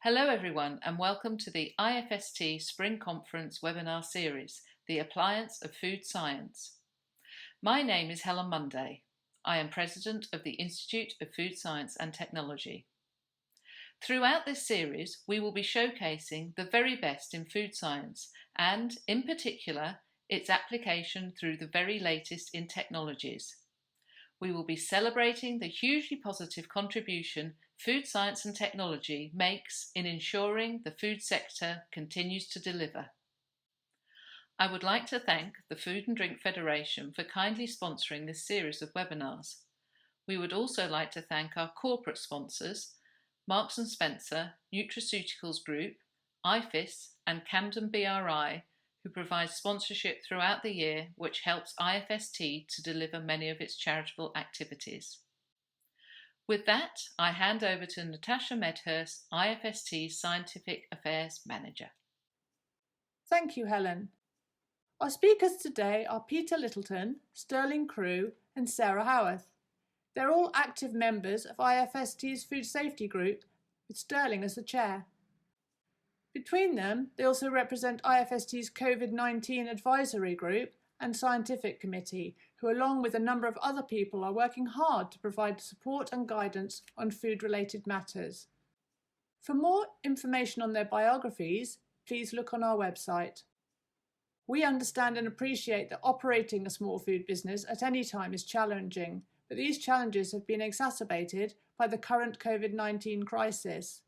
Hello everyone and welcome to the IFST Spring Conference webinar series, The Appliance of Food Science. My name is Helen Munday. I am President of the Institute of Food Science and Technology. Throughout this series, we will be showcasing the very best in food science and, in particular, its application through the very latest in technologies. We will be celebrating the hugely positive contribution food science and technology makes in ensuring the food sector continues to deliver. I would like to thank the Food and Drink Federation for kindly sponsoring this series of webinars. We would also like to thank our corporate sponsors, Marks & Spencer, Nutraceuticals Group, IFST and Camden BRI, who provides sponsorship throughout the year, which helps IFST to deliver many of its charitable activities. With that, I hand over to Natasha Medhurst, IFST's Scientific Affairs Manager. Thank you, Helen. Our speakers today are Peter Littleton, Sterling Crew and Sarah Howarth. They're all active members of IFST's Food Safety Group, with Sterling as the chair. Between them, they also represent IFST's COVID-19 Advisory Group and Scientific Committee, who along with a number of other people are working hard to provide support and guidance on food-related matters. For more information on their biographies, please look on our website. We understand and appreciate that operating a small food business at any time is challenging, but these challenges have been exacerbated by the current COVID-19 crisis.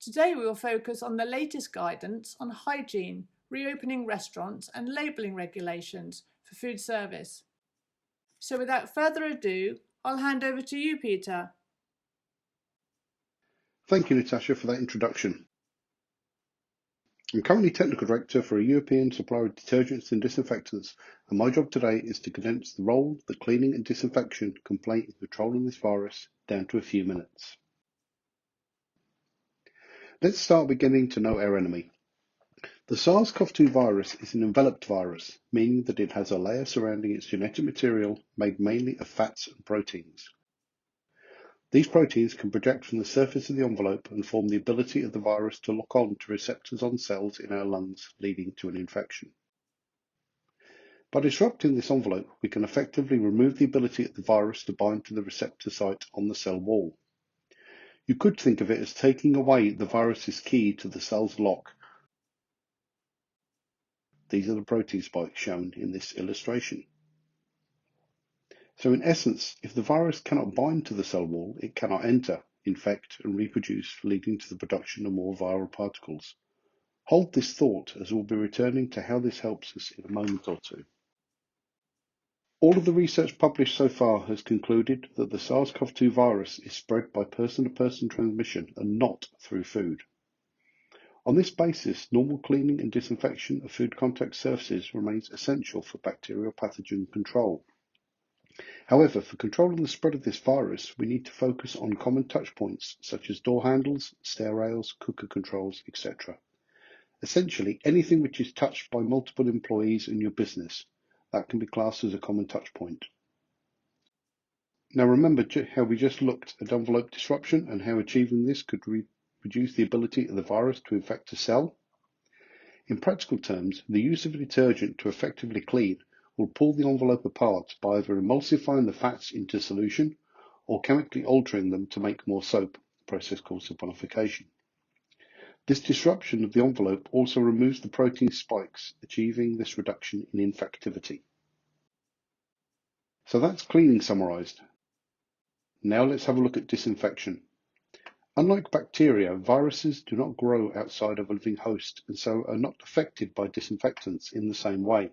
Today we will focus on the latest guidance on hygiene, reopening restaurants and labelling regulations for food service. So without further ado, I'll hand over to you, Peter. Thank you, Natasha, for that introduction. I'm currently Technical Director for a European supplier of detergents and disinfectants, and my job today is to condense the role that cleaning and disinfection can play in controlling this virus down to a few minutes. Let's start by getting to know our enemy. The SARS-CoV-2 virus is an enveloped virus, meaning that it has a layer surrounding its genetic material made mainly of fats and proteins. These proteins can project from the surface of the envelope and form the ability of the virus to lock on to receptors on cells in our lungs, leading to an infection. By disrupting this envelope, we can effectively remove the ability of the virus to bind to the receptor site on the cell wall. You could think of it as taking away the virus's key to the cell's lock. These are the protein spikes shown in this illustration. So in essence, if the virus cannot bind to the cell wall, it cannot enter, infect and reproduce, leading to the production of more viral particles. Hold this thought as we'll be returning to how this helps us in a moment or two. All of the research published so far has concluded that the SARS-CoV-2 virus is spread by person-to-person transmission and not through food. On this basis, normal cleaning and disinfection of food contact surfaces remains essential for bacterial pathogen control. However, for controlling the spread of this virus, we need to focus on common touch points such as door handles, stair rails, cooker controls, etc. Essentially, anything which is touched by multiple employees in your business, that can be classed as a common touch point. Now remember how we just looked at envelope disruption and how achieving this could reduce the ability of the virus to infect a cell? In practical terms, the use of a detergent to effectively clean will pull the envelope apart by either emulsifying the fats into solution or chemically altering them to make more soap, a process called saponification. This disruption of the envelope also removes the protein spikes, achieving this reduction in infectivity. So that's cleaning summarized. Now let's have a look at disinfection. Unlike bacteria, viruses do not grow outside of a living host and so are not affected by disinfectants in the same way.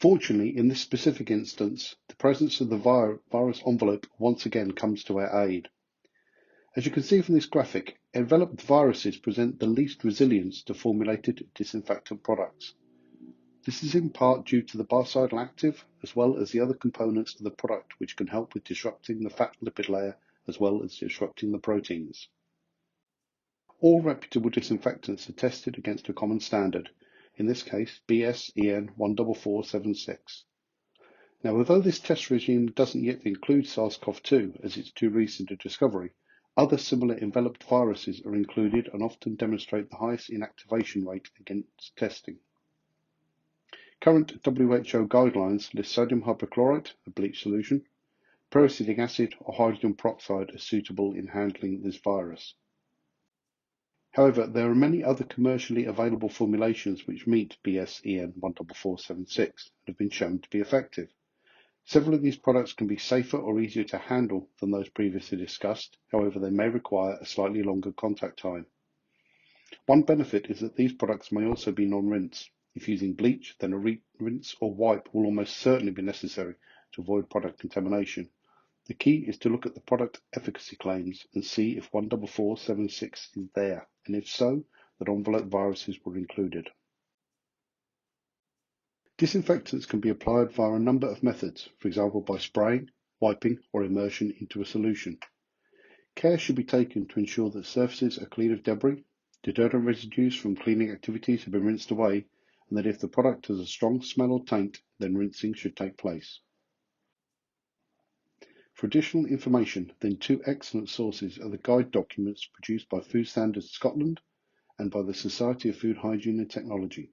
Fortunately, in this specific instance, the presence of the virus envelope once again comes to our aid. As you can see from this graphic, enveloped viruses present the least resilience to formulated disinfectant products. This is in part due to the biocidal active as well as the other components of the product which can help with disrupting the fat lipid layer as well as disrupting the proteins. All reputable disinfectants are tested against a common standard, in this case BS-EN 14476. Now, although this test regime doesn't yet include SARS-CoV-2 as it's too recent a discovery, Other similar enveloped viruses are included and often demonstrate the highest inactivation rate against testing. Current WHO guidelines list sodium hypochlorite, a bleach solution, peracetic acid or hydrogen peroxide as suitable in handling this virus. However, there are many other commercially available formulations which meet BS-EN 14476 and have been shown to be effective. Several of these products can be safer or easier to handle than those previously discussed, however they may require a slightly longer contact time. One benefit is that these products may also be non-rinse. If using bleach, then a rinse or wipe will almost certainly be necessary to avoid product contamination. The key is to look at the product efficacy claims and see if 14476 is there, and if so, that envelope viruses were included. Disinfectants can be applied via a number of methods, for example by spraying, wiping, or immersion into a solution. Care should be taken to ensure that surfaces are clean of debris, detergent residues from cleaning activities have been rinsed away, and that if the product has a strong smell or taint, then rinsing should take place. For additional information, then two excellent sources are the guide documents produced by Food Standards Scotland and by the Society of Food Hygiene and Technology.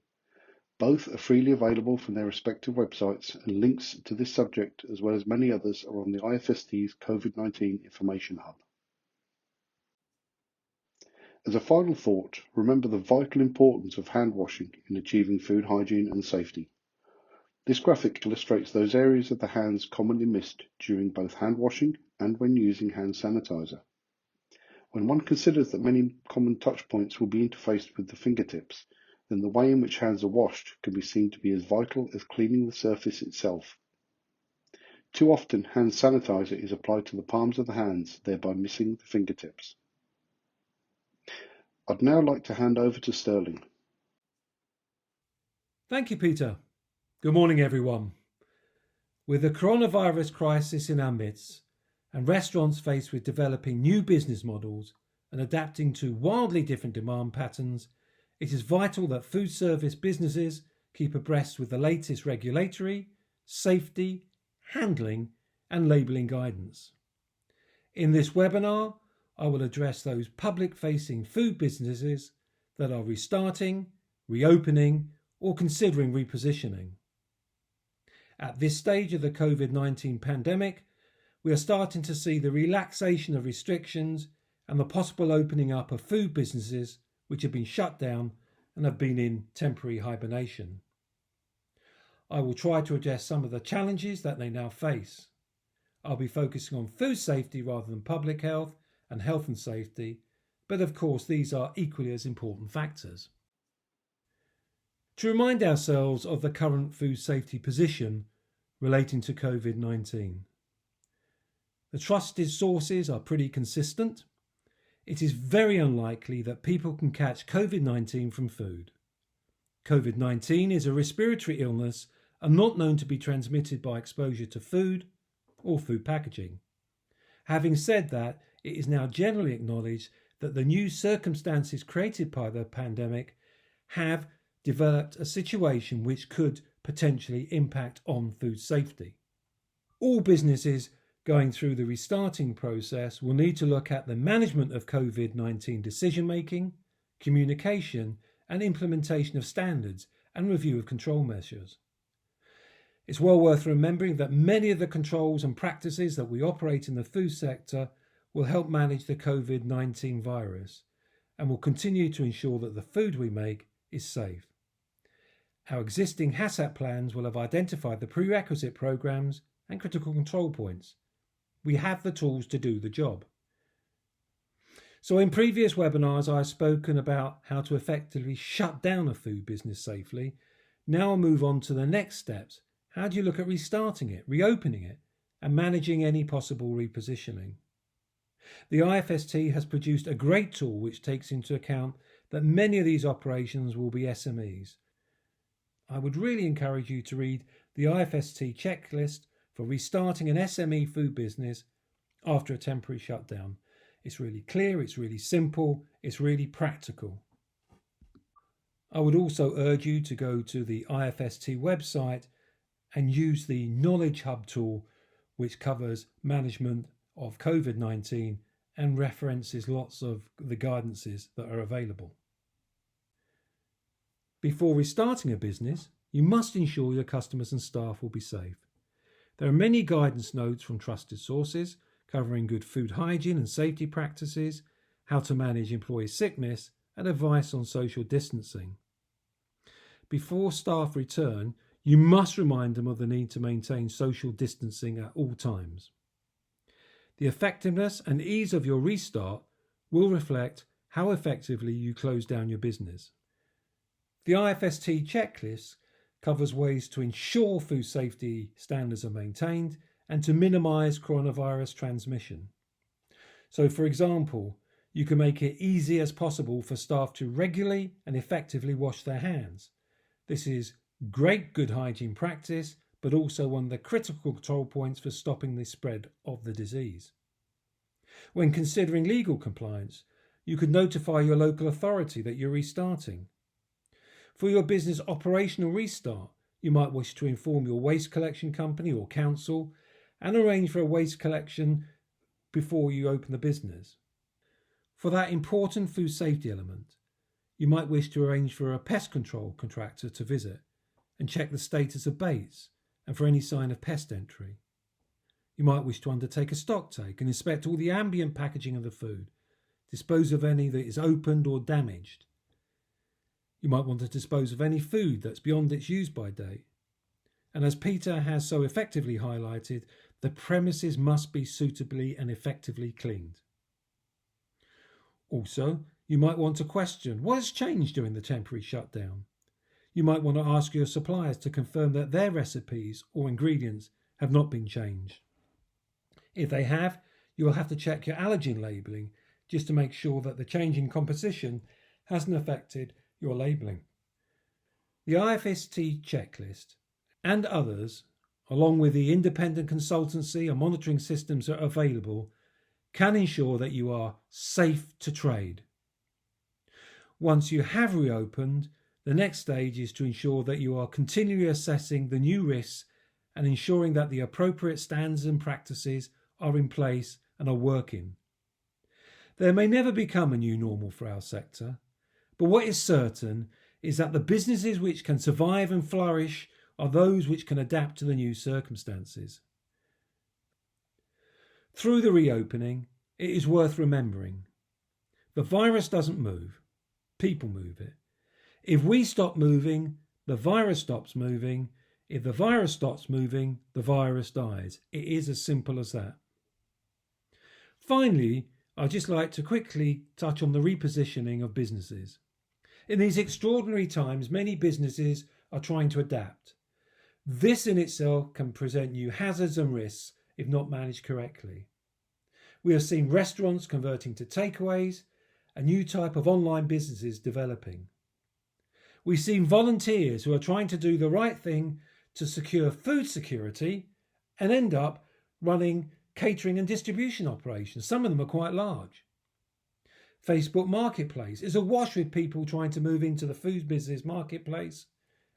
Both are freely available from their respective websites, and links to this subject as well as many others are on the IFST's COVID-19 Information Hub. As a final thought, remember the vital importance of hand washing in achieving food hygiene and safety. This graphic illustrates those areas of the hands commonly missed during both hand washing and when using hand sanitizer. When one considers that many common touch points will be interfaced with the fingertips, then the way in which hands are washed can be seen to be as vital as cleaning the surface itself. Too often, hand sanitizer is applied to the palms of the hands, thereby missing the fingertips. I'd now like to hand over to Sterling. Thank you, Peter. Good morning, everyone. With the coronavirus crisis in our midst and restaurants faced with developing new business models and adapting to wildly different demand patterns, it is vital that food service businesses keep abreast with the latest regulatory, safety, handling and labelling guidance. In this webinar, I will address those public-facing food businesses that are restarting, reopening or considering repositioning. At this stage of the COVID-19 pandemic, we are starting to see the relaxation of restrictions and the possible opening up of food businesses which have been shut down and have been in temporary hibernation. I will try to address some of the challenges that they now face. I'll be focusing on food safety rather than public health and health and safety, but of course these are equally as important factors. To remind ourselves of the current food safety position relating to COVID-19. The trusted sources are pretty consistent. It is very unlikely that people can catch COVID-19 from food. COVID-19 is a respiratory illness and not known to be transmitted by exposure to food or food packaging. Having said that, it is now generally acknowledged that the new circumstances created by the pandemic have developed a situation which could potentially impact on food safety. All businesses going through the restarting process will need to look at the management of COVID-19 decision-making, communication and implementation of standards and review of control measures. It's well worth remembering that many of the controls and practices that we operate in the food sector will help manage the COVID-19 virus and will continue to ensure that the food we make is safe. Our existing HACCP plans will have identified the prerequisite programs and critical control points. We have the tools to do the job. So in previous webinars, I've spoken about how to effectively shut down a food business safely. Now I'll move on to the next steps. How do you look at restarting it, reopening it, and managing any possible repositioning? The IFST has produced a great tool which takes into account that many of these operations will be SMEs. I would really encourage you to read the IFST checklist for restarting an SME food business after a temporary shutdown. It's really clear, it's really simple, it's really practical. I would also urge you to go to the IFST website and use the Knowledge Hub tool, which covers management of COVID-19 and references lots of the guidances that are available. Before restarting a business, you must ensure your customers and staff will be safe. There are many guidance notes from trusted sources covering good food hygiene and safety practices, how to manage employee sickness, and advice on social distancing. Before staff return, you must remind them of the need to maintain social distancing at all times. The effectiveness and ease of your restart will reflect how effectively you close down your business. The IFST checklist covers ways to ensure food safety standards are maintained and to minimise coronavirus transmission. So, for example, you can make it easy as possible for staff to regularly and effectively wash their hands. This is great good hygiene practice, but also one of the critical control points for stopping the spread of the disease. When considering legal compliance, you could notify your local authority that you're restarting. For your business operational restart, you might wish to inform your waste collection company or council and arrange for a waste collection before you open the business. For that important food safety element, you might wish to arrange for a pest control contractor to visit and check the status of baits and for any sign of pest entry. You might wish to undertake a stock take and inspect all the ambient packaging of the food, dispose of any that is opened or damaged. You might want to dispose of any food that's beyond its use-by date. And as Peter has so effectively highlighted, the premises must be suitably and effectively cleaned. Also, you might want to question what has changed during the temporary shutdown. You might want to ask your suppliers to confirm that their recipes or ingredients have not been changed. If they have, you will have to check your allergen labelling just to make sure that the change in composition hasn't affected your labelling. The IFST checklist and others, along with the independent consultancy and monitoring systems that are available, can ensure that you are safe to trade. Once you have reopened, the next stage is to ensure that you are continually assessing the new risks and ensuring that the appropriate standards and practices are in place and are working. There may never become a new normal for our sector, but what is certain is that the businesses which can survive and flourish are those which can adapt to the new circumstances. Through the reopening, it is worth remembering the virus doesn't move, people move it. If we stop moving, the virus stops moving. If the virus stops moving, the virus dies. It is as simple as that. Finally, I'd just like to quickly touch on the repositioning of businesses. In these extraordinary times, many businesses are trying to adapt. This in itself can present new hazards and risks if not managed correctly. We have seen restaurants converting to takeaways, a new type of online businesses developing. We've seen volunteers who are trying to do the right thing to secure food security and end up running catering and distribution operations. Some of them are quite large. Facebook Marketplace is awash with people trying to move into the food business marketplace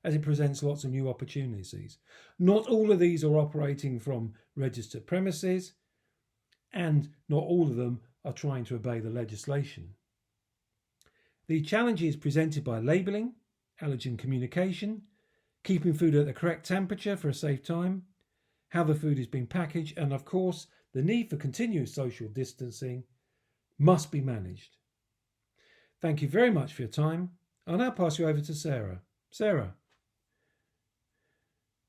as it presents lots of new opportunities. Not all of these are operating from registered premises, and not all of them are trying to obey the legislation. The challenges presented by labelling, allergen communication, keeping food at the correct temperature for a safe time, how the food is being packaged, and of course the need for continuous social distancing must be managed. Thank you very much for your time. I'll now pass you over to Sarah. Sarah.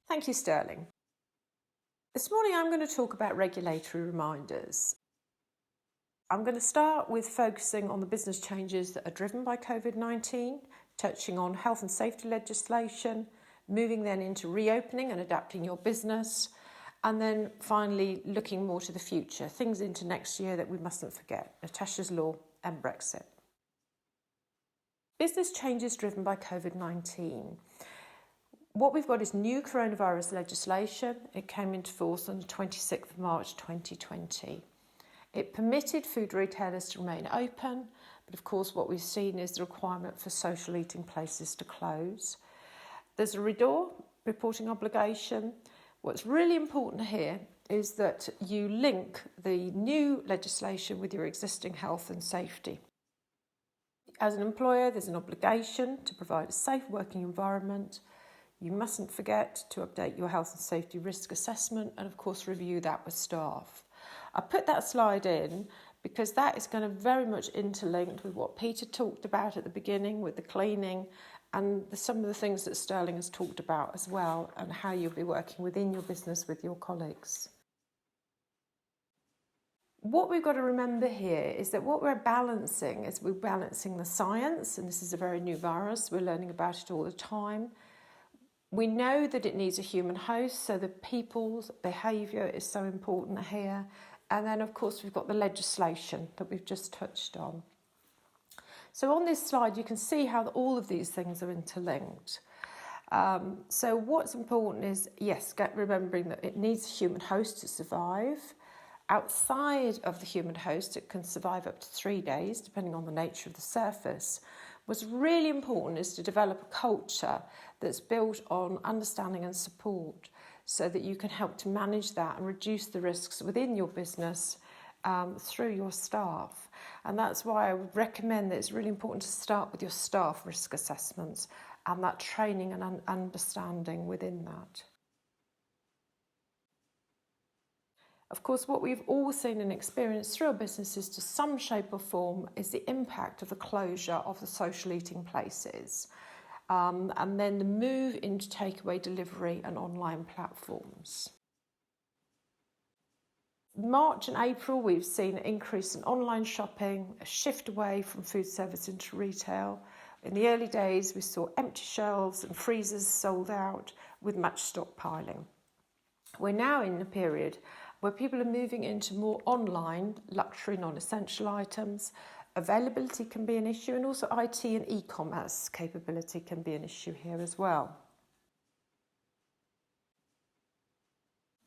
Thank you, Sterling. This morning I'm going to talk about regulatory reminders. I'm going to start with focusing on the business changes that are driven by COVID-19, touching on health and safety legislation, moving then into reopening and adapting your business, and then finally looking more to the future, things into next year that we mustn't forget, Natashas Law and Brexit. Business changes driven by COVID-19. What we've got is new coronavirus legislation. It came into force on the 26th of March 2020. It permitted food retailers to remain open, but of course what we've seen is the requirement for social eating places to close. There's a reporting obligation. What's really important here is that you link the new legislation with your existing health and safety. As an employer, there's an obligation to provide a safe working environment. You mustn't forget to update your health and safety risk assessment and, of course, review that with staff. I put that slide in because that is going to very much interlinked with what Peter talked about at the beginning with the cleaning and some of the things that Sterling has talked about as well, and how you'll be working within your business with your colleagues. What we've got to remember here is that what we're balancing is we're balancing the science, and this is a very new virus, we're learning about it all the time. We know that it needs a human host, so the people's behaviour is so important here. And then, of course, we've got the legislation that we've just touched on. So on this slide, you can see how all of these things are interlinked. So what's important is, yes, remembering that it needs a human host to survive. Outside of the human host, it can survive up to 3 days, depending on the nature of the surface. What's really important is to develop a culture that's built on understanding and support so that you can help to manage that and reduce the risks within your business through your staff. And that's why I would recommend that it's really important to start with your staff risk assessments and that training and understanding within that. Of course, what we've all seen and experienced through our businesses to some shape or form is the impact of the closure of the social eating places, and then the move into takeaway delivery and online platforms. March and April, we've seen an increase in online shopping, a shift away from food service into retail. In the early days, we saw empty shelves and freezers sold out with much stockpiling. We're now in a period where people are moving into more online luxury non-essential items. Availability can be an issue, and also IT and e-commerce capability can be an issue here as well.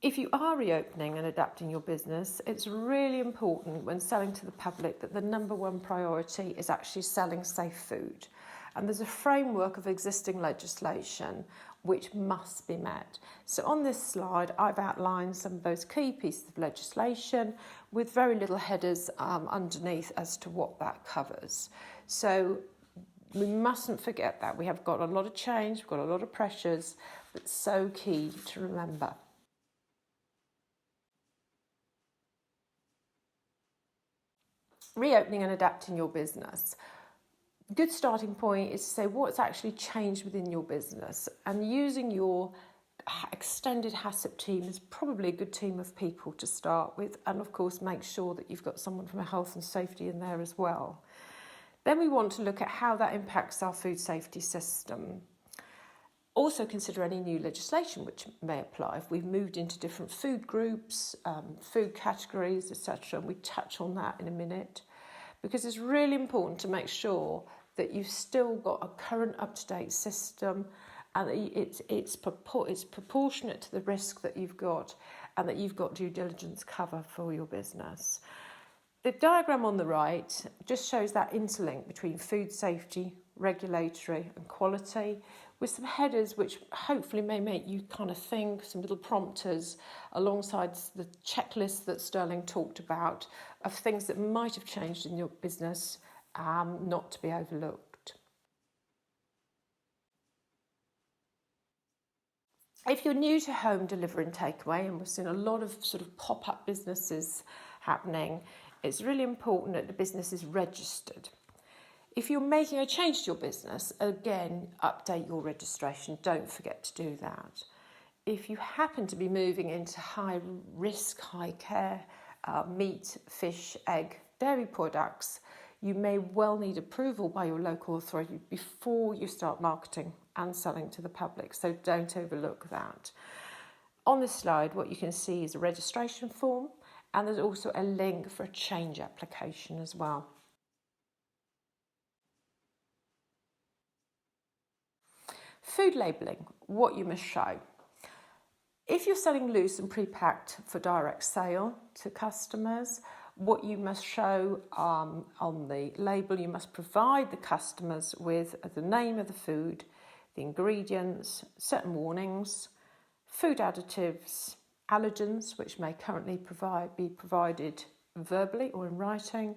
If you are reopening and adapting your business, it's really important when selling to the public that the number one priority is actually selling safe food. And there's a framework of existing legislation which must be met. So on this slide, I've outlined some of those key pieces of legislation with very little headers underneath as to what that covers. So we mustn't forget that. We have got a lot of change, we've got a lot of pressures, but so key to remember. Reopening and adapting your business. A good starting point is to say what's actually changed within your business, and using your extended HACCP team is probably a good team of people to start with, and of course make sure that you've got someone from a health and safety in there as well. Then we want to look at how that impacts our food safety system. Also consider any new legislation which may apply if we've moved into different food groups, food categories, etc. And we touch on that in a minute, because it's really important to make sure that you've still got a current up-to-date system and that it's proportionate to the risk that you've got, and that you've got due diligence cover for your business. The diagram on the right just shows that interlink between food safety, regulatory and quality, with some headers which hopefully may make you kind of think, some little prompters alongside the checklist that Sterling talked about of things that might have changed in your business, not to be overlooked. If you're new to home delivery and takeaway, and we've seen a lot of sort of pop-up businesses happening, it's really important that the business is registered. If you're making a change to your business, again, update your registration. Don't forget to do that. If you happen to be moving into high risk, high care, meat, fish, egg, dairy products, you may well need approval by your local authority before you start marketing and selling to the public, so don't overlook that. On this slide, what you can see is a registration form, and there's also a link for a change application as well. Food labelling, what you must show. If you're selling loose and pre-packed for direct sale to customers, what you must show on the label, you must provide the customers with the name of the food, the ingredients, certain warnings, food additives, allergens, which may currently be provided verbally or in writing.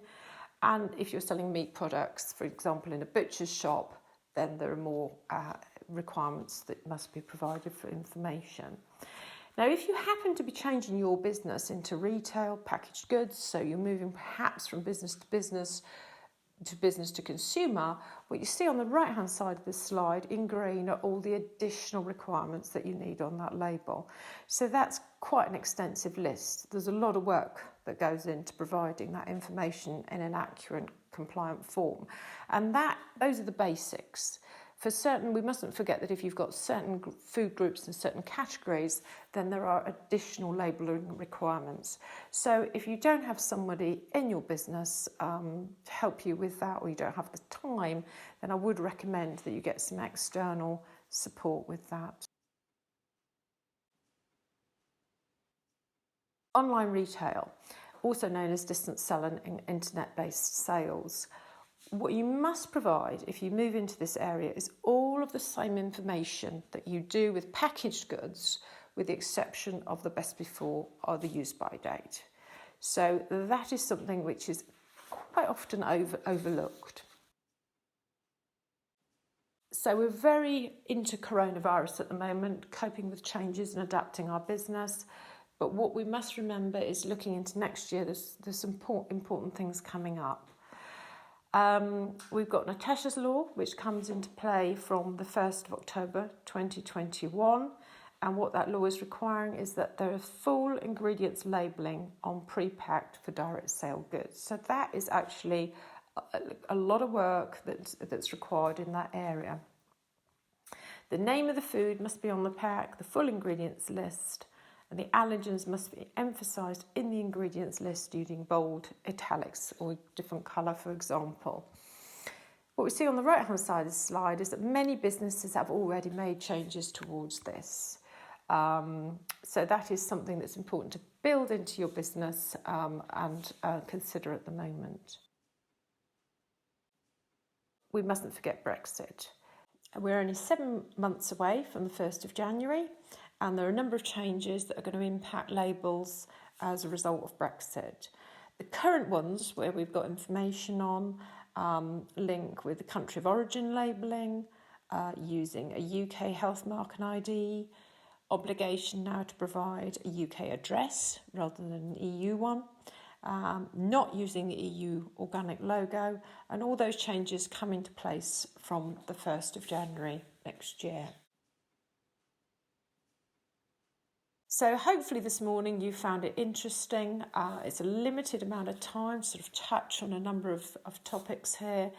And if you're selling meat products, for example, in a butcher's shop, then there are more requirements that must be provided for information. Now, if you happen to be changing your business into retail, packaged goods, so you're moving perhaps from business to consumer, what you see on the right-hand side of this slide in green are all the additional requirements that you need on that label. So that's quite an extensive list. There's a lot of work that goes into providing that information in an accurate, compliant form. And those are the basics. For certain, we mustn't forget that if you've got certain food groups and certain categories, then there are additional labelling requirements. So if you don't have somebody in your business to help you with that, or you don't have the time, then I would recommend that you get some external support with that. Online retail, also known as distance selling and internet-based sales. What you must provide if you move into this area is all of the same information that you do with packaged goods, with the exception of the best before or the use by date. So that is something which is quite often overlooked. So we're very into coronavirus at the moment, coping with changes and adapting our business. But what we must remember is looking into next year, there's some important things coming up. We've got Natashas Law, which comes into play from the 1st of October 2021. And what that law is requiring is that there is full ingredients labelling on pre-packed for direct sale goods. So that is actually a lot of work that's required in that area. The name of the food must be on the pack, the full ingredients list, and the allergens must be emphasised in the ingredients list using bold, italics or a different colour, for example. What we see on the right-hand side of the slide is that many businesses have already made changes towards this. So that is something that's important to build into your business and consider at the moment. We mustn't forget Brexit. We're only 7 months away from the 1st of January. And there are a number of changes that are going to impact labels as a result of Brexit. The current ones, where we've got information on, link with the country of origin labelling, using a UK health mark and ID, obligation now to provide a UK address rather than an EU one, not using the EU organic logo, and all those changes come into place from the 1st of January next year. So hopefully this morning you found it interesting. It's a limited amount of time to sort of touch on a number of topics here.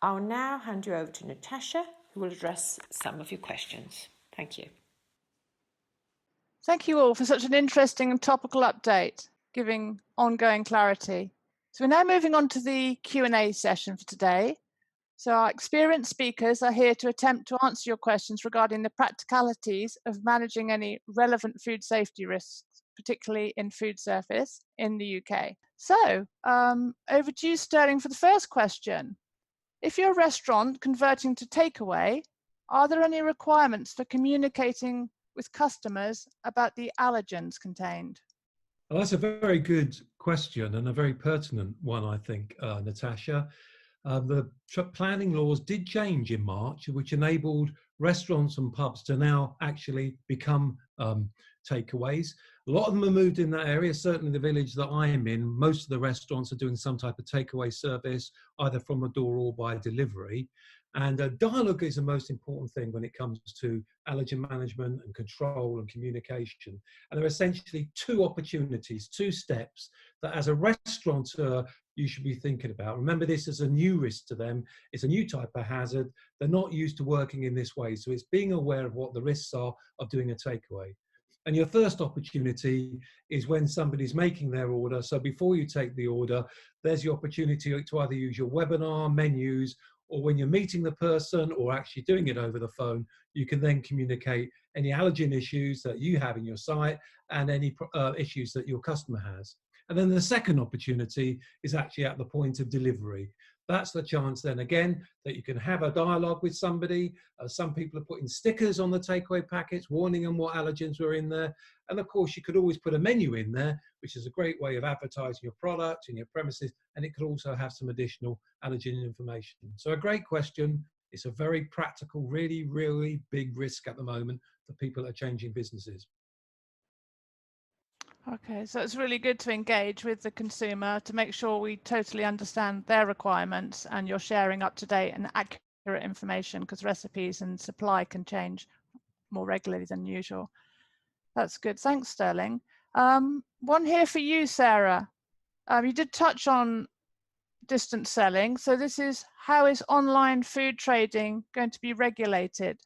I'll now hand you over to Natasha, who will address some of your questions. Thank you. Thank you all for such an interesting and topical update, giving ongoing clarity. So we're now moving on to the Q&A session for today. So our experienced speakers are here to attempt to answer your questions regarding the practicalities of managing any relevant food safety risks, particularly in food service in the UK. So over to you, Sterling, for the first question. If you're a restaurant converting to takeaway, are there any requirements for communicating with customers about the allergens contained? Well, that's a very good question and a very pertinent one, I think, Natasha. The planning laws did change in March, which enabled restaurants and pubs to now actually become takeaways. A lot of them are moved in that area. Certainly the village that I am in, most of the restaurants are doing some type of takeaway service, either from a door or by delivery. And dialogue is the most important thing when it comes to allergen management and control and communication. And there are essentially two opportunities, two steps that as a restaurateur you should be thinking about. Remember, this is a new risk to them. It's a new type of hazard. They're not used to working in this way. So it's being aware of what the risks are of doing a takeaway. And your first opportunity is when somebody's making their order. So before you take the order, there's the opportunity to either use your webinar, menus, or when you're meeting the person or actually doing it over the phone, you can then communicate any allergen issues that you have in your site and any issues that your customer has. And then the second opportunity is actually at the point of delivery. That's the chance then again that you can have a dialogue with somebody. Some people are putting stickers on the takeaway packets warning them what allergens were in there. And of course, you could always put a menu in there, which is a great way of advertising your product and your premises. And it could also have some additional allergen information. So a great question. It's a very practical, really, really big risk at the moment for people that are changing businesses. Okay, so it's really good to engage with the consumer to make sure we totally understand their requirements, and you're sharing up-to-date and accurate information, because recipes and supply can change more regularly than usual. That's good. Thanks, Sterling. One here for you, Sarah. You did touch on distance selling. So this is, how is online food trading going to be regulated?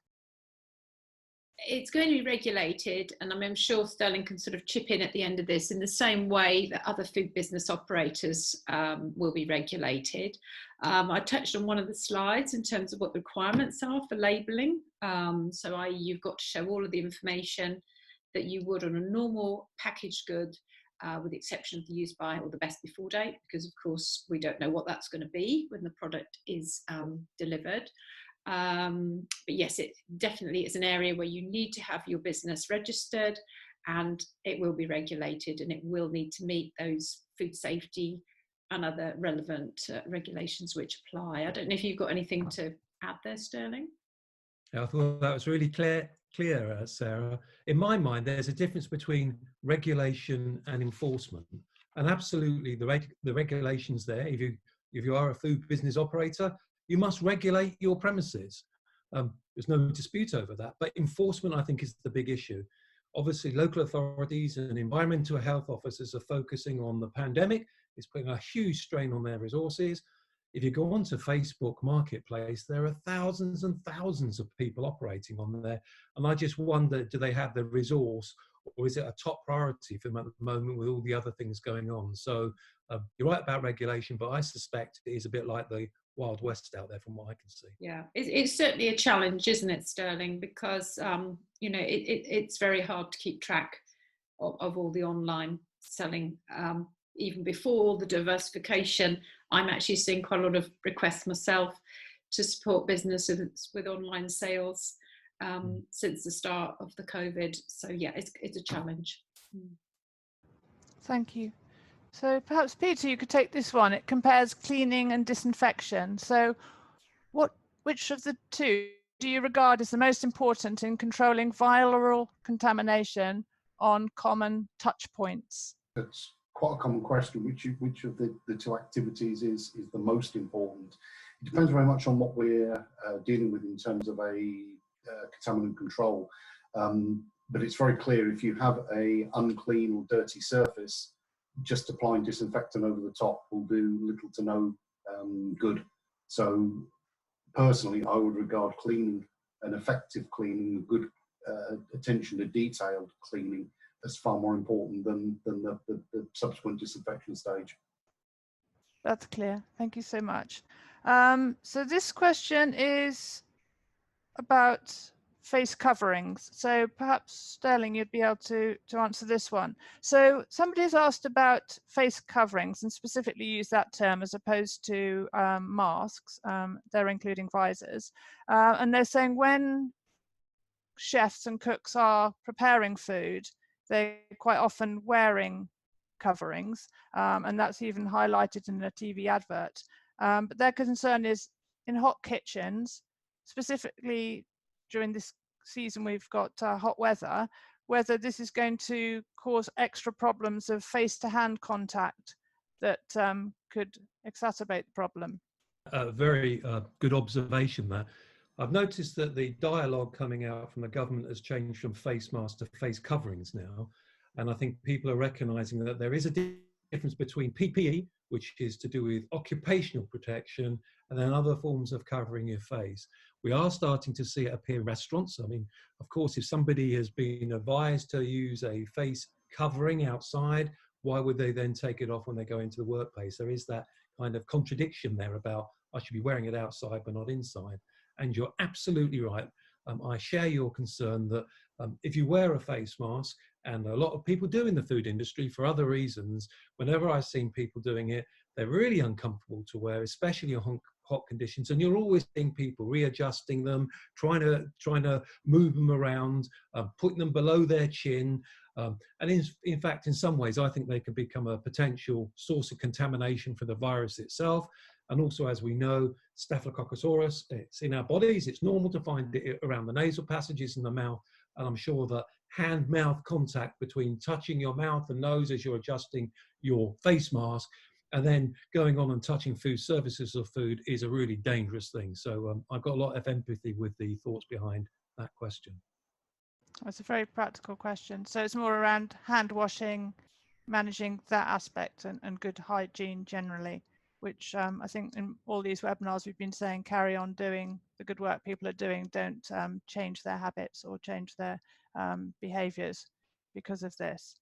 It's going to be regulated, and I'm sure Sterling can sort of chip in at the end of this, in the same way that other food business operators will be regulated. I touched on one of the slides in terms of what the requirements are for labelling. You've got to show all of the information that you would on a normal packaged good, with the exception of the use by or the best before date, because of course we don't know what that's going to be when the product is delivered. But yes, it definitely is an area where you need to have your business registered, and it will be regulated, and it will need to meet those food safety and other relevant regulations which apply. I don't know if you've got anything to add there, Sterling. I thought that was really clear, Sarah. In my mind, there's a difference between regulation and enforcement, and absolutely the regulations there. If you are a food business operator, you must regulate your premises. There's no dispute over that, but enforcement, I think, is the big issue. Obviously, local authorities and environmental health officers are focusing on the pandemic. It's putting a huge strain on their resources. If you go onto Facebook Marketplace, there are thousands and thousands of people operating on there. And I just wonder, do they have the resource, or is it a top priority for them at the moment with all the other things going on? So you're right about regulation, but I suspect it is a bit like the Wild West out there from what I can see. Yeah, it's certainly a challenge, isn't it, Sterling? Because, it's very hard to keep track of all the online selling. Even before the diversification, I'm actually seeing quite a lot of requests myself to support businesses with online sales since the start of the COVID. So yeah, it's a challenge. Thank you. So perhaps, Peter, you could take this one. It compares cleaning and disinfection. So which of the two do you regard as the most important in controlling viral contamination on common touch points? That's quite a common question. Which of the two activities is the most important? It depends very much on what we're dealing with in terms of a contaminant control. But it's very clear, if you have a unclean or dirty surface, just applying disinfectant over the top will do little to no good. So personally, I would regard cleaning, an effective cleaning, good attention to detailed cleaning, as far more important than the subsequent disinfection stage. That's clear. Thank you so much. So this question is about face coverings. So perhaps, Sterling, you'd be able to answer this one. So somebody's asked about face coverings, and specifically use that term as opposed to masks. They're including visors. And they're saying when chefs and cooks are preparing food, they're quite often wearing coverings, and that's even highlighted in a TV advert. But their concern is in hot kitchens, specifically during this season we've got hot weather, whether this is going to cause extra problems of face-to-hand contact that could exacerbate the problem. Very good observation there. I've noticed that the dialogue coming out from the government has changed from face masks to face coverings now. And I think people are recognising that there is a difference between PPE, which is to do with occupational protection, and then other forms of covering your face. We are starting to see it appear in restaurants. I mean, of course, if somebody has been advised to use a face covering outside, why would they then take it off when they go into the workplace? There is that kind of contradiction there about, I should be wearing it outside but not inside. And you're absolutely right. I share your concern that if you wear a face mask, and a lot of people do in the food industry for other reasons, whenever I've seen people doing it, they're really uncomfortable to wear, especially in hot conditions, and you're always seeing people readjusting them, trying to move them around, putting them below their chin. And in fact, in some ways, I think they can become a potential source of contamination for the virus itself. And also, as we know, Staphylococcus aureus, it's in our bodies. It's normal to find it around the nasal passages and the mouth. And I'm sure that hand-mouth contact between touching your mouth and nose as you're adjusting your face mask and then going on and touching food surfaces of food is a really dangerous thing. So I've got a lot of empathy with the thoughts behind that question. That's a very practical question. So it's more around hand washing, managing that aspect, and good hygiene generally, which I think in all these webinars we've been saying, carry on doing the good work people are doing, don't change their habits or change their behaviours because of this.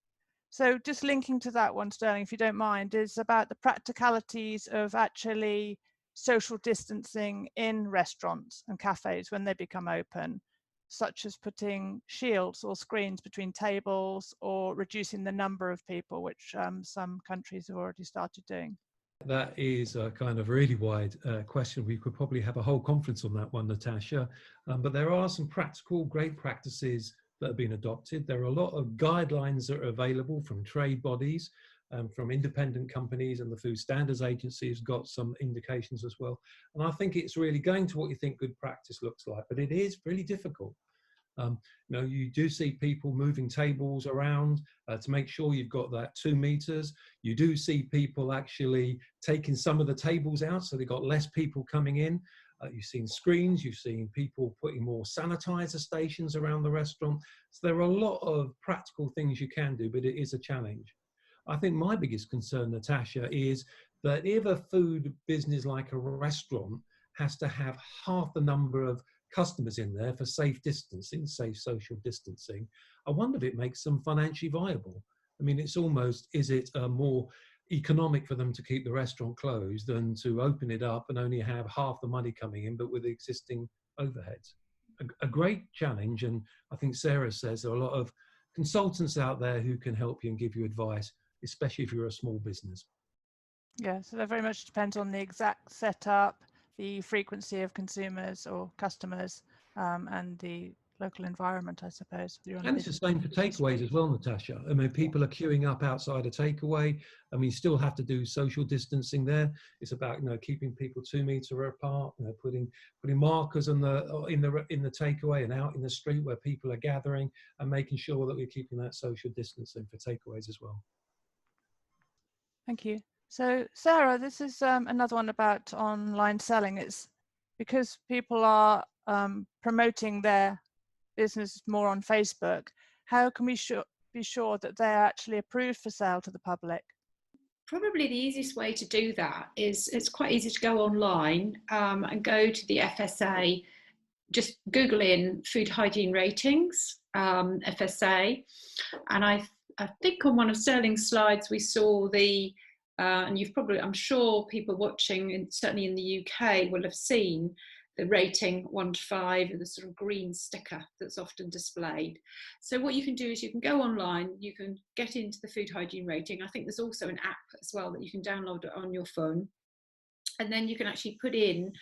So just linking to that one, Sterling, if you don't mind, is about the practicalities of actually social distancing in restaurants and cafes when they become open, such as putting shields or screens between tables or reducing the number of people, which some countries have already started doing. That is a kind of really wide question. We could probably have a whole conference on that one, Natasha. But there are some practical, great practices that have been adopted. There are a lot of guidelines that are available from trade bodies, from independent companies, and the Food Standards Agency has got some indications as well. And I think it's really going to what you think good practice looks like, but it is really difficult. You do see people moving tables around to make sure you've got that 2 meters. You do see people actually taking some of the tables out, so they've got less people coming in. You've seen screens, you've seen people putting more sanitizer stations around the restaurant. So there are a lot of practical things you can do, but it is a challenge. I think my biggest concern, Natasha, is that if a food business like a restaurant has to have half the number of customers in there for safe distancing, safe social distancing, I wonder if it makes them financially viable. I mean, it's almost, is it more economic for them to keep the restaurant closed than to open it up and only have half the money coming in, but with the existing overheads? A great challenge, and I think Sarah says there are a lot of consultants out there who can help you and give you advice, especially if you're a small business. Yeah, so that very much depends on the exact setup, the frequency of consumers or customers, and the local environment, I suppose. And it's the same for takeaways as well, Natasha. I mean, people are queuing up outside a takeaway. I mean, you still have to do social distancing there. It's about, keeping people 2 meters apart, putting markers in the takeaway and out in the street where people are gathering, and making sure that we're keeping that social distancing for takeaways as well. Thank you. So, Sarah, this is another one about online selling. It's because people are promoting their business more on Facebook. How can we be sure that they're actually approved for sale to the public? Probably the easiest way to do that is, it's quite easy to go online and go to the FSA, just Google in food hygiene ratings, FSA, and I think on one of Sterling's slides we saw the and I'm sure people watching, and certainly in the UK, will have seen the rating 1 to 5 and the sort of green sticker that's often displayed. So what you can do is you can go online, you can get into the food hygiene rating. I think there's also an app as well that you can download on your phone, and then you can actually put in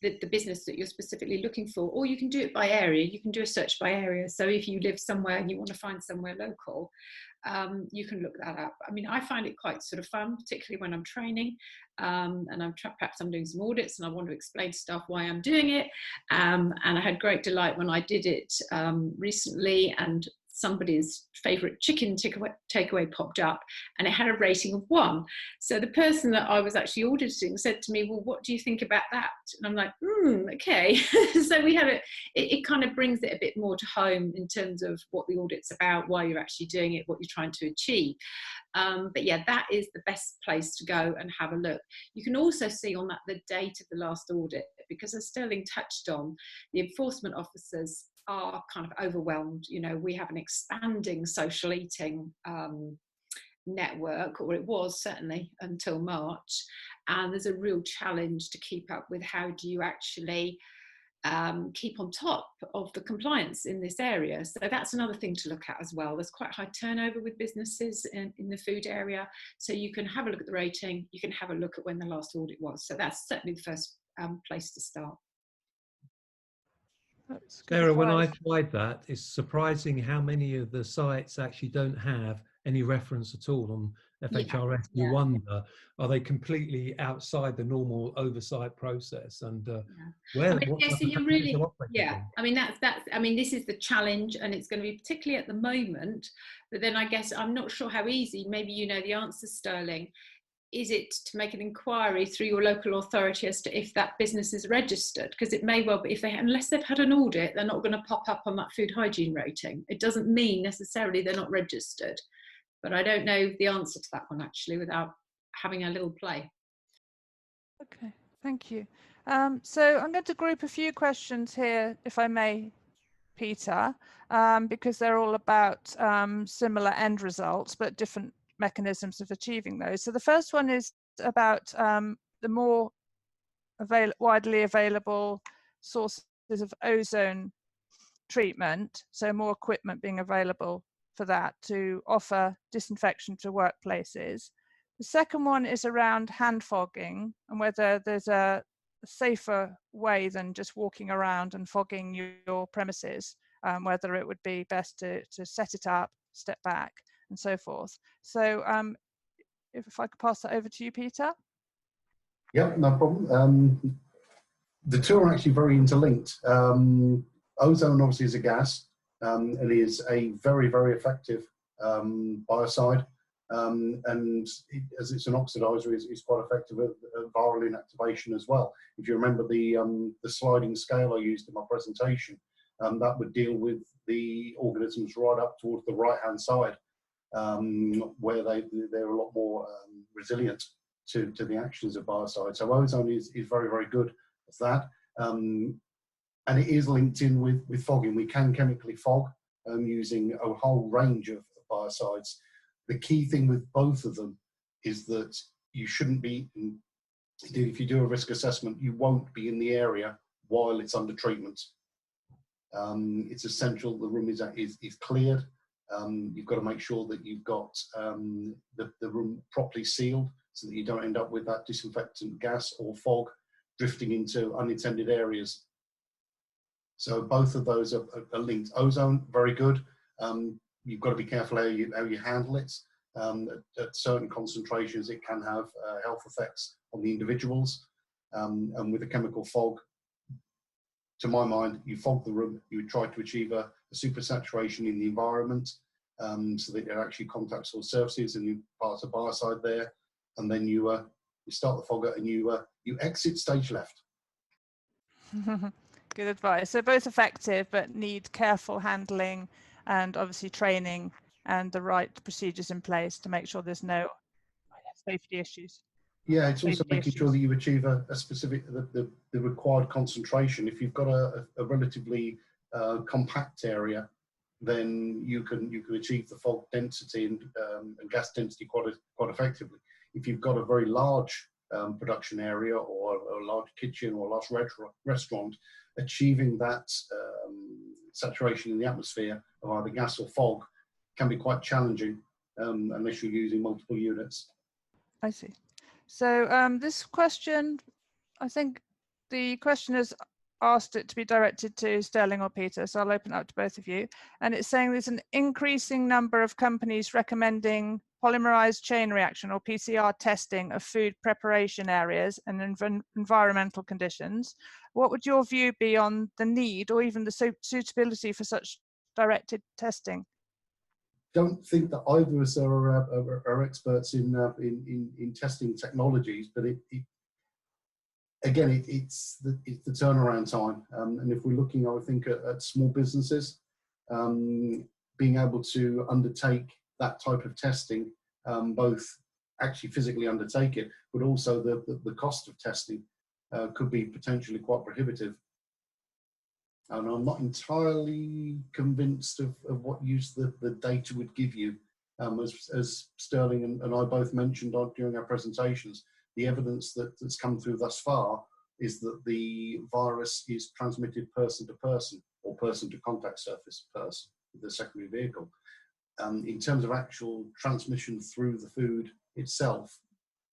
the business that you're specifically looking for, or you can do it by area. You can do a search by area. So if you live somewhere and you want to find somewhere local, you can look that up. I mean, I find it quite sort of fun, particularly when I'm training and perhaps I'm doing some audits and I want to explain to staff why I'm doing it. And I had great delight when I did it recently, and somebody's favourite chicken takeaway popped up and it had a rating of 1. So the person that I was actually auditing said to me, well, what do you think about that? And I'm like, okay. So we had it kind of brings it a bit more to home in terms of what the audit's about, why you're actually doing it, what you're trying to achieve. But yeah, that is the best place to go and have a look. You can also see on that the date of the last audit, because as Sterling touched on, the enforcement officers are kind of overwhelmed. We have an expanding social eating network, or it was certainly until March, and there's a real challenge to keep up with how do you actually keep on top of the compliance in this area. So that's another thing to look at as well. There's quite high turnover with businesses in the food area. So you can have a look at the rating, you can have a look at when the last audit was. So that's certainly the first place to start. Sarah, when I tried that, it's surprising how many of the sites actually don't have any reference at all on FHRS. You wonder, are they completely outside the normal oversight process? And where? I mean, so you really, I mean, I mean, this is the challenge, and it's going to be particularly at the moment. But then I guess I'm not sure how easy. Maybe you know the answer, Sterling. Is it to make an inquiry through your local authority as to if that business is registered? Because it may well be, if unless they've had an audit, they're not going to pop up on that food hygiene rating. It doesn't mean necessarily they're not registered, but I don't know the answer to that one actually without having a little play. Okay, thank you. So I'm going to group a few questions here, if I may, Peter, because they're all about similar end results, but different mechanisms of achieving those. So the first one is about the more widely available sources of ozone treatment, so more equipment being available for that to offer disinfection to workplaces. The second one is around hand fogging and whether there's a safer way than just walking around and fogging your premises, whether it would be best to set it up, step back, and so forth. So if I could pass that over to you, Peter. Yeah, no problem. The two are actually very interlinked. Ozone obviously is a gas, and is a very, very effective biocide. And as it's an oxidizer, is quite effective at viral inactivation as well. If you remember the sliding scale I used in my presentation, that would deal with the organisms right up towards the right-hand side, where they're a lot more resilient to the actions of biocides. So ozone is very, very good at that. And it is linked in with fogging. We can chemically fog using a whole range of biocides. The key thing with both of them is that you shouldn't be, if you do a risk assessment, you won't be in the area while it's under treatment. It's essential the room is cleared. You've got to make sure that you've got the room properly sealed so that you don't end up with that disinfectant gas or fog drifting into unintended areas. So both of those are linked. Ozone, very good. You've got to be careful how you handle it. At certain concentrations, it can have health effects on the individuals. And with a chemical fog, to my mind, you fog the room, you would try to achieve a supersaturation in the environment so that it actually contacts all surfaces and you pass a biocide there. And then you start the fogger and you exit stage left. Good advice. So both effective, but need careful handling and obviously training and the right procedures in place to make sure there's no safety issues. Yeah, it's also making sure that you achieve a specific, the required concentration. If you've got a relatively compact area, then you can achieve the fog density and gas density quite effectively. If you've got a very large production area or a large kitchen or a large restaurant, achieving that saturation in the atmosphere of either gas or fog can be quite challenging unless you're using multiple units. I see. So this question, I think the questioner's asked it to be directed to Sterling or Peter, so I'll open it up to both of you. And it's saying there's an increasing number of companies recommending polymerized chain reaction or PCR testing of food preparation areas and environmental conditions. What would your view be on the need or even the suitability for such directed testing? Don't think that either of us are experts in testing technologies, but it's the turnaround time. And if we're looking, I would think at small businesses, being able to undertake that type of testing, both actually physically undertake it, but also the cost of testing could be potentially quite prohibitive. And I'm not entirely convinced of what use the data would give you. As Sterling and I both mentioned during our presentations, the evidence that's come through thus far is that the virus is transmitted person to person or person to contact surface person with the secondary vehicle. In terms of actual transmission through the food itself,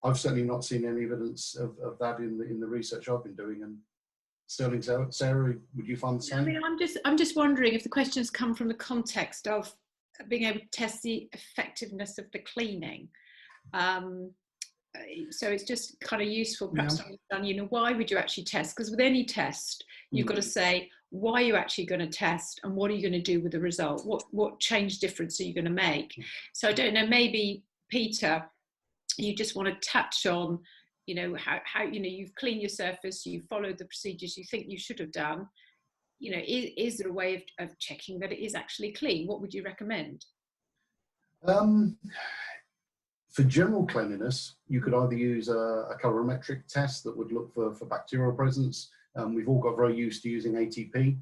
I've certainly not seen any evidence of that in the research I've been doing. And Sterling, Sarah, would you find the same? I mean, I'm just wondering if the questions come from the context of being able to test the effectiveness of the cleaning. So it's just kind of useful perhaps to understand, you know, why would you actually test? Because with any test, you've got to say why you're actually going to test and what are you going to do with the result? What change difference are you going to make? So I don't know, maybe Peter, you just want to touch on, you know, how you know, you've cleaned your surface, you've followed the procedures you think you should have done. You know, is there a way of checking that it is actually clean? What would you recommend? For general cleanliness, you could either use a colorimetric test that would look for bacterial presence. We've all got very used to using ATP.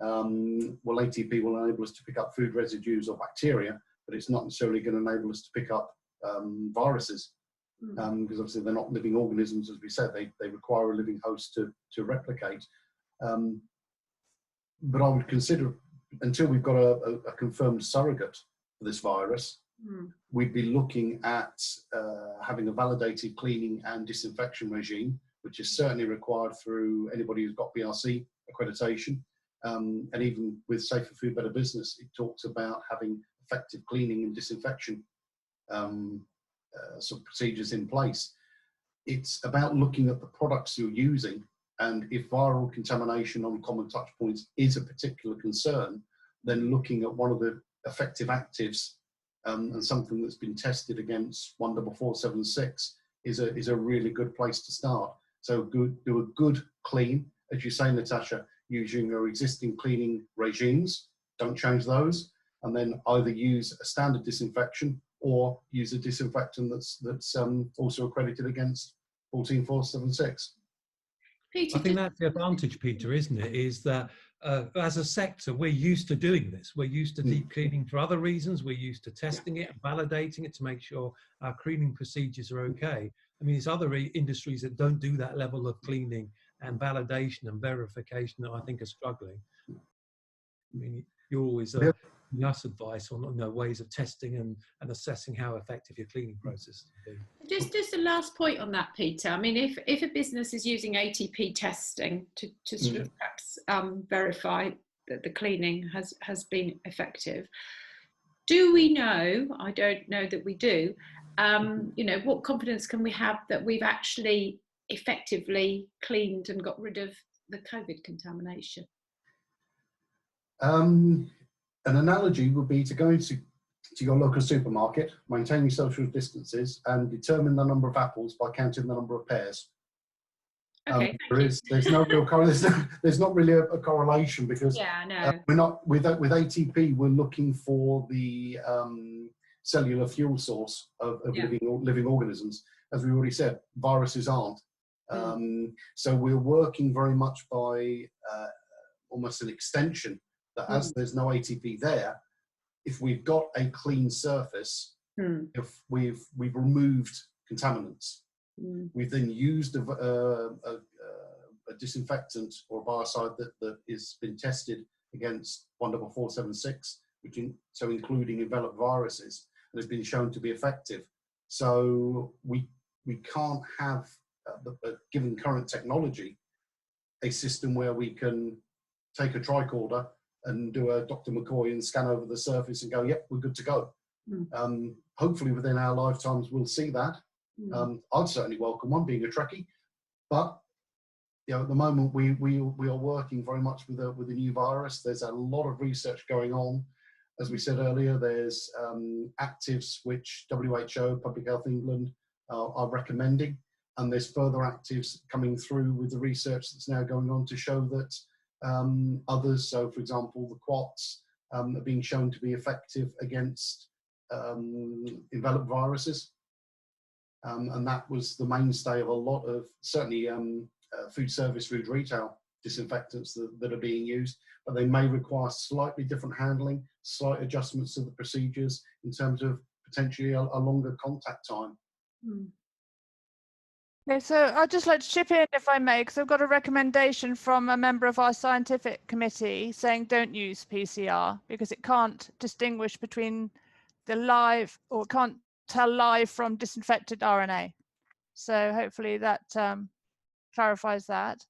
Well, ATP will enable us to pick up food residues or bacteria, but it's not necessarily going to enable us to pick up viruses, because obviously they're not living organisms, as we said. They require a living host to replicate. But I would consider, until we've got a confirmed surrogate for this virus, we'd be looking at having a validated cleaning and disinfection regime, which is certainly required through anybody who's got BRC accreditation. And even with Safer Food, Better Business, it talks about having effective cleaning and disinfection sort of procedures in place. It's about looking at the products you're using, and if viral contamination on common touch points is a particular concern, then looking at one of the effective actives and something that's been tested against 14476 is a really good place to start. So do a good clean, as you say, Natasha, using your existing cleaning regimes, don't change those, and then either use a standard disinfection or use a disinfectant that's also accredited against 14476. Peter, I think that's the advantage, Peter, isn't it? Is that as a sector, we're used to doing this. We're used to deep cleaning for other reasons. We're used to testing it and validating it to make sure our cleaning procedures are okay. I mean, there's other industries that don't do that level of cleaning and validation and verification that I think are struggling. I mean, you're always giving us advice on ways of testing and assessing how effective your cleaning process is. Just a last point on that, Peter. I mean, if a business is using ATP testing to sort of perhaps verify that the cleaning has been effective, do we know, I don't know that we do, you know, what confidence can we have that we've actually effectively cleaned and got rid of the COVID contamination? An analogy would be to go to your local supermarket, maintaining social distances, and determine the number of apples by counting the number of pears. Okay, there's no real there's not really a correlation, because we're not with ATP. We're looking for the cellular fuel source of living organisms. As we already said, viruses aren't. So we're working very much by almost an extension. That as there's no ATP there, if we've got a clean surface, if we've removed contaminants, we've then used a disinfectant or a biocide that has been tested against 14476, so including enveloped viruses, and has been shown to be effective. So we can't have, given current technology, a system where we can take a tricorder and do a Dr. McCoy and scan over the surface and go, yep, we're good to go. Hopefully within our lifetimes we'll see that. I'd certainly welcome one, being a Trekkie, but you know, at the moment we are working very much with a new virus. There's a lot of research going on. As we said earlier, there's actives which WHO, Public Health England are recommending, and there's further actives coming through with the research that's now going on to show that others, so for example the quats, are being shown to be effective against enveloped viruses, and that was the mainstay of a lot of certainly food service, food retail disinfectants that are being used, but they may require slightly different handling, slight adjustments to the procedures in terms of potentially a longer contact time. Okay, so I'd just like to chip in, if I may, because I've got a recommendation from a member of our scientific committee saying don't use PCR because it can't distinguish between the live, or can't tell live from disinfected RNA. So hopefully that clarifies that.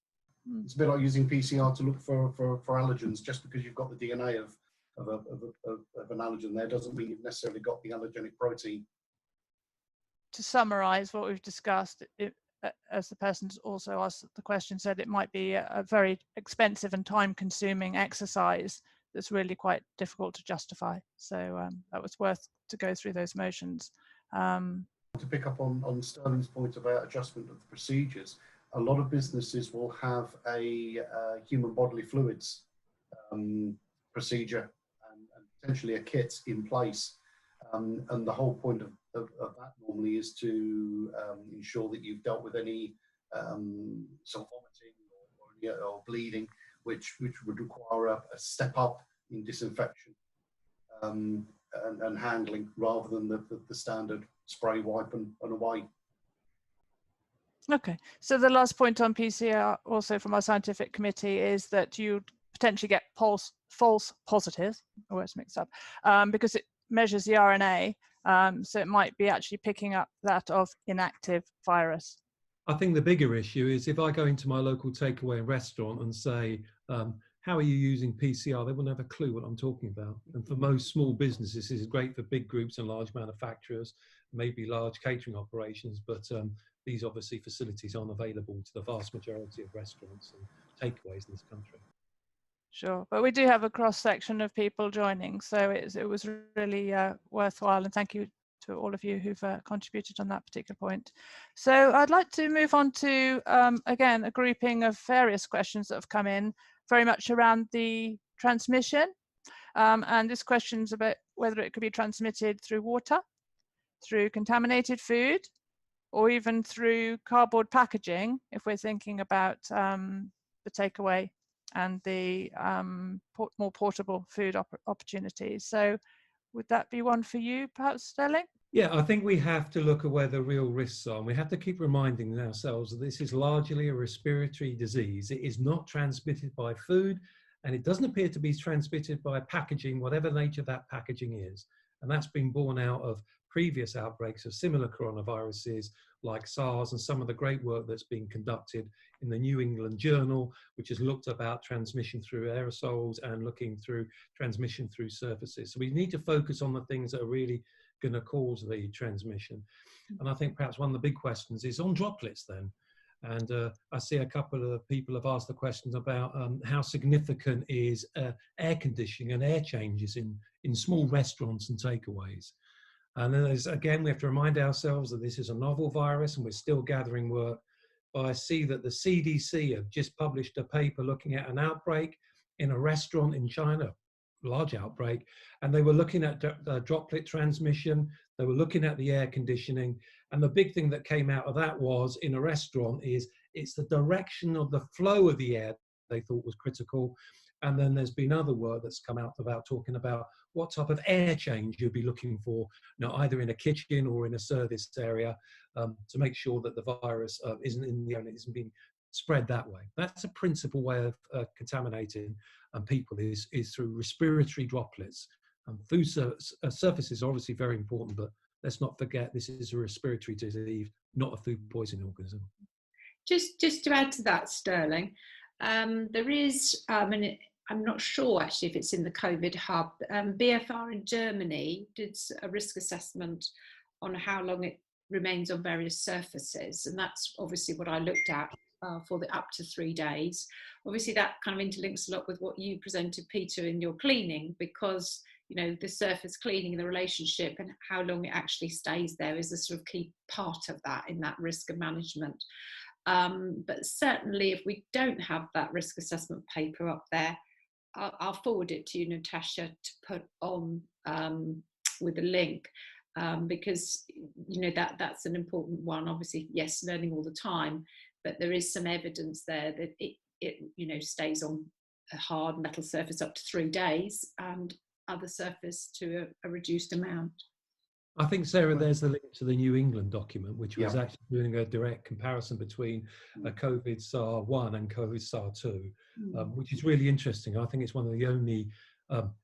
It's a bit like using PCR to look for allergens. Just because you've got the DNA of an allergen there doesn't mean you've necessarily got the allergenic protein. To summarize what we've discussed, as the person also asked the question said, it might be a very expensive and time-consuming exercise that's really quite difficult to justify. So that was worth to go through those motions. To pick up on Sterling's point about adjustment of the procedures, a lot of businesses will have a human bodily fluids procedure and potentially a kit in place. And the whole point of that normally is to ensure that you've dealt with any sort of vomiting or bleeding, which would require a step up in disinfection and handling rather than the standard spray, wipe and away. Okay, so the last point on PCR also from our scientific committee is that you potentially get false positives, or it's mixed up, because it measures the RNA, so it might be actually picking up that of inactive virus. I think the bigger issue is if I go into my local takeaway restaurant and say, how are you using PCR? They wouldn't have a clue what I'm talking about. And for most small businesses, this is great for big groups and large manufacturers, maybe large catering operations, but these obviously facilities aren't available to the vast majority of restaurants and takeaways in this country. Sure, but we do have a cross section of people joining, so it was really worthwhile, and thank you to all of you who've contributed on that particular point. So I'd like to move on to, again, a grouping of various questions that have come in, very much around the transmission. And this question's about whether it could be transmitted through water, through contaminated food, or even through cardboard packaging, if we're thinking about the takeaway and the more portable food opportunities. So would that be one for you, perhaps, Sterling? Yeah, I think we have to look at where the real risks are. And we have to keep reminding ourselves that this is largely a respiratory disease. It is not transmitted by food, and it doesn't appear to be transmitted by packaging, whatever nature that packaging is. And that's been borne out of previous outbreaks of similar coronaviruses like SARS and some of the great work that's been conducted in the New England Journal, which has looked about transmission through aerosols and looking through transmission through surfaces. So we need to focus on the things that are really going to cause the transmission. And I think perhaps one of the big questions is on droplets then. And I see a couple of people have asked the questions about how significant is air conditioning and air changes in small restaurants and takeaways. And then again, we have to remind ourselves that this is a novel virus and we're still gathering work. But I see that the CDC have just published a paper looking at an outbreak in a restaurant in China, large outbreak, and they were looking at droplet transmission, they were looking at the air conditioning, and the big thing that came out of that was in a restaurant is it's the direction of the flow of the air they thought was critical. And then there's been other work that's come out about talking about what type of air change you'd be looking for, either in a kitchen or in a service area, to make sure that the virus isn't in the air and it isn't being spread that way. That's a principal way of contaminating people is through respiratory droplets. Food surfaces are obviously very important, but let's not forget this is a respiratory disease, not a food poisoning organism. Just to add to that, Sterling, there is, and I'm not sure actually if it's in the COVID hub, BFR in Germany did a risk assessment on how long it remains on various surfaces, and that's obviously what I looked at for the up to 3 days. Obviously that kind of interlinks a lot with what you presented, Peter, in your cleaning, because the surface cleaning and the relationship and how long it actually stays there is a sort of key part of that in that risk of management. But certainly if we don't have that risk assessment paper up there, I'll forward it to you, Natasha, to put on with a link, because that's an important one. Obviously, yes, learning all the time, but there is some evidence there that it stays on a hard metal surface up to 3 days and other surface to a reduced amount. I think, Sarah, there's the link to the New England document, which was Yeah. actually doing a direct comparison between a COVID SAR-1 and COVID SAR-2, which is really interesting. I think it's one of the only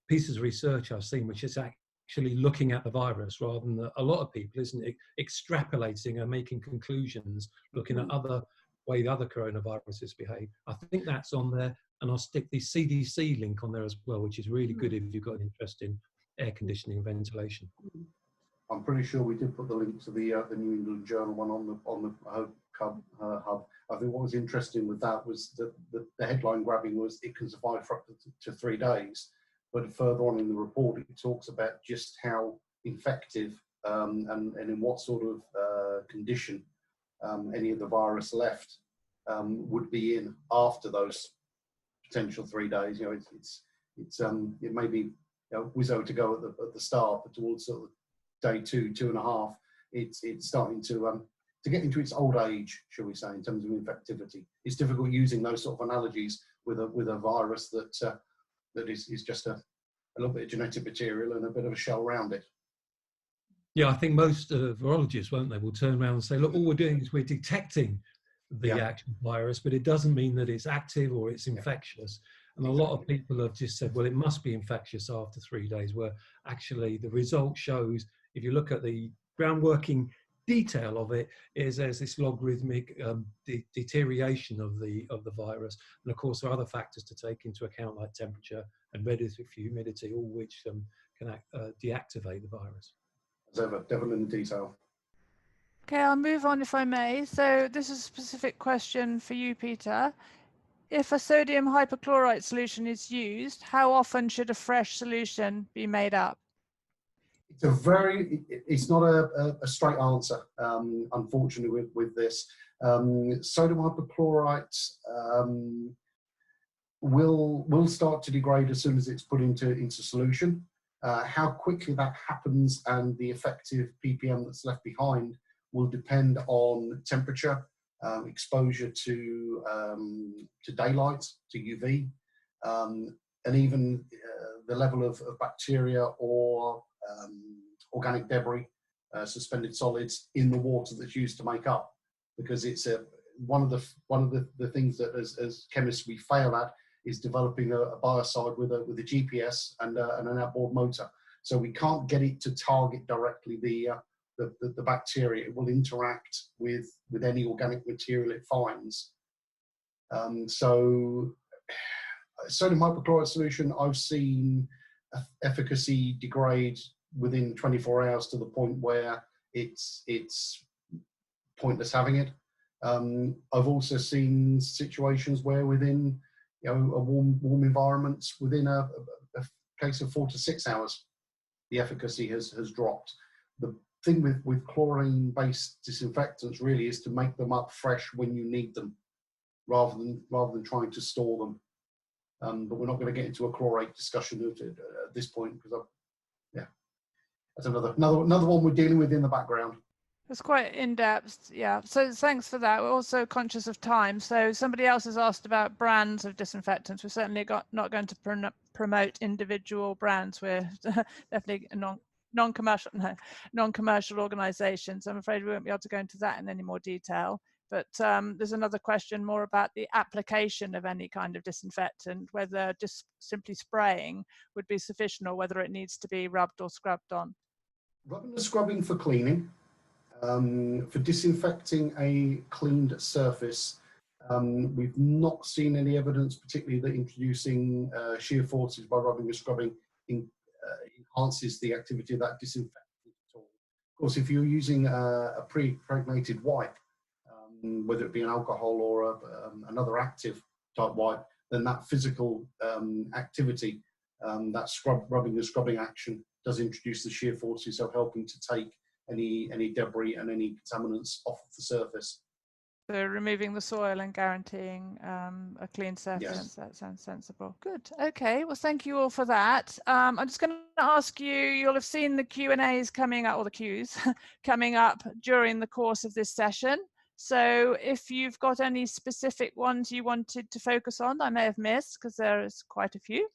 pieces of research I've seen which is actually looking at the virus rather than a lot of people, isn't it, extrapolating and making conclusions, looking at other way the other coronaviruses behave. I think that's on there, and I'll stick the CDC link on there as well, which is really good if you've got an interest in air conditioning and ventilation. I'm pretty sure we did put the link to the New England Journal one on the hub. I think what was interesting with that was that the headline grabbing was it can survive for up to 3 days, but further on in the report it talks about just how infective and in what sort of condition any of the virus left would be in after those potential 3 days. You know, it may be, you know, whizzo to go at the start, but towards sort of day 2.5, it's starting to get into its old age, shall we say, in terms of infectivity. It's difficult using those sort of analogies with a virus that is just a little bit of genetic material and a bit of a shell around it. Yeah, I think most virologists, won't they, will turn around and say, look, all we're doing is we're detecting the actual virus, but it doesn't mean that it's active or it's infectious. And a lot of people have just said, well, it must be infectious after 3 days, where actually the result shows, if you look at the ground working detail of it, is there's this logarithmic deterioration of the virus. And of course, there are other factors to take into account, like temperature and relative humidity, all which can deactivate the virus. As ever, devil in the detail. Okay, I'll move on if I may. So this is a specific question for you, Peter. If a sodium hypochlorite solution is used, how often should a fresh solution be made up? It's not a straight answer, unfortunately, with this. Sodium hypochlorite will start to degrade as soon as it's put into solution. How quickly that happens and the effective ppm that's left behind will depend on temperature, exposure to daylight, to UV, and even the level of bacteria or organic debris, suspended solids in the water that's used to make up. Because it's one of the things that as chemists we fail at is developing a biocide with a GPS and an outboard motor. So we can't get it to target directly the bacteria. It will interact with any organic material it finds. So sodium hypochlorite solution, I've seen efficacy degrade within 24 hours to the point where it's pointless having it. I've also seen situations where within a warm environment, within a case of 4 to 6 hours, the efficacy has dropped. The thing with chlorine-based disinfectants really is to make them up fresh when you need them, rather than trying to store them. But we're not going to get into a chlorate discussion at this point because that's another one we're dealing with in the background. It's quite in-depth, yeah. So thanks for that. We're also conscious of time. So somebody else has asked about brands of disinfectants. We're certainly not going to promote individual brands. We're definitely non-commercial organisations. I'm afraid we won't be able to go into that in any more detail. But there's another question more about the application of any kind of disinfectant, whether just simply spraying would be sufficient or whether it needs to be rubbed or scrubbed on. Rubbing and scrubbing for cleaning. For disinfecting a cleaned surface, we've not seen any evidence, particularly that introducing shear forces by rubbing and scrubbing enhances the activity of that disinfectant at all. Of course, if you're using a pre-impregnated wipe, whether it be an alcohol or another active type wipe, then that physical activity, that rubbing and scrubbing action does introduce the shear forces, so helping to take any debris and any contaminants off of the surface. So removing the soil and guaranteeing a clean surface. Yes. That sounds sensible. Good. Okay. Well, thank you all for that. I'm just going to ask you, you'll have seen the Q&As coming up, or the Qs coming up during the course of this session. So if you've got any specific ones you wanted to focus on, I may have missed because there is quite a few.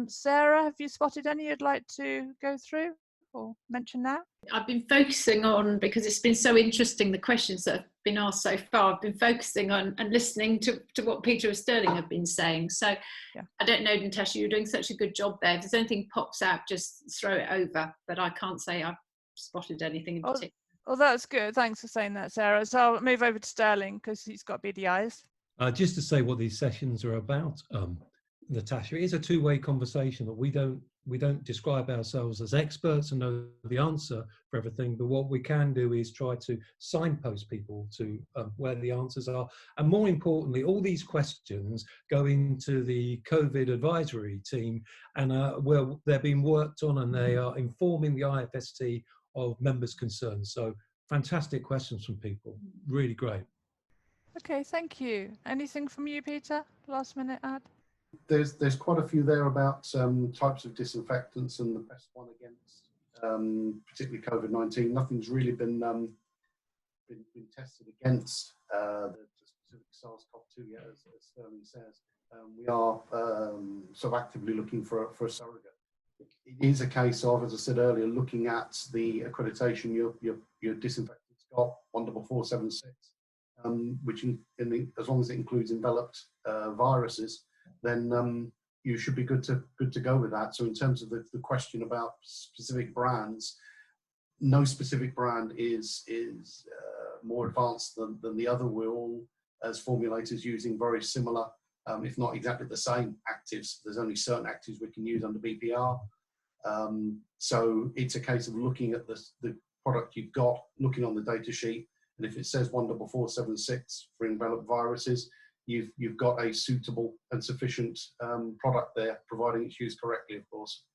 Sarah, have you spotted any you'd like to go through? or mention now? I've been focusing on, because it's been so interesting, the questions that have been asked so far, I've been focusing on and listening to what Peter and Sterling have been saying. So yeah. I don't know, Natasha, you're doing such a good job there. If there's anything pops out, just throw it over. But I can't say I've spotted anything in particular. Oh, that's good. Thanks for saying that, Sarah. So I'll move over to Sterling because he's got beady eyes. Just to say what these sessions are about, Natasha, it is a two-way conversation. That we don't describe ourselves as experts and know the answer for everything, but what we can do is try to signpost people to where the answers are. And more importantly, all these questions go into the COVID advisory team, and well, they're being worked on, and they are informing the IFST of members' concerns. So fantastic questions from people, really great. Okay, thank you. Anything from you, Peter? Last minute add? There's quite a few there about types of disinfectants and the best one against particularly COVID-19. Nothing's really been tested against the specific SARS-CoV-2 yet, as Sterling says. We are sort of actively looking for a surrogate. It is a case of, as I said earlier, looking at the accreditation your disinfectant's got, 14476, which as long as it includes enveloped viruses, then you should be good to go with that. So in terms of the question about specific brands, no specific brand is more advanced than the other. We're all, as formulators, using very similar, if not exactly the same actives. There's only certain actives we can use under BPR. So it's a case of looking at the product you've got, looking on the data sheet, and if it says 14476 for enveloped viruses, you've got a suitable and sufficient product there, providing it's used correctly, of course.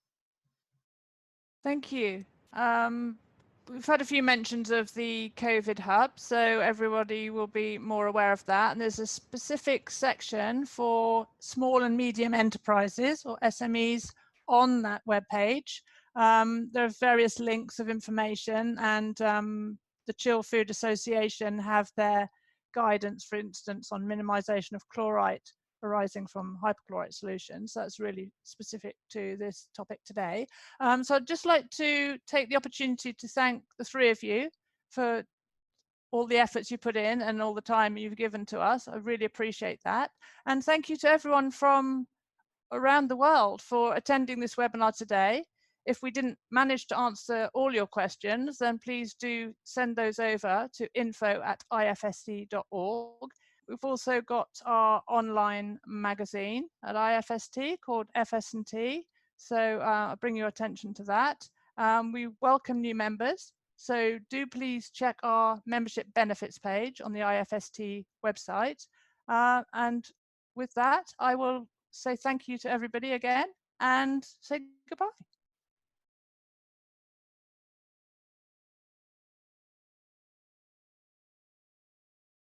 Thank you. We've had a few mentions of the COVID hub, so everybody will be more aware of that. And there's a specific section for small and medium enterprises, or SMEs, on that webpage. There are various links of information, and the Chill Food Association have their guidance, for instance, on minimization of chloride arising from hypochlorite solutions. That's really specific to this topic today. So I'd just like to take the opportunity to thank the three of you for all the efforts you put in and all the time you've given to us. I really appreciate that. And thank you to everyone from around the world for attending this webinar today. If we didn't manage to answer all your questions, then please do send those over to info@ifst.org. We've also got our online magazine at IFST called FS&T, so I'll bring your attention to that. We welcome new members, so do please check our membership benefits page on the IFST website. And with that, I will say thank you to everybody again and say goodbye.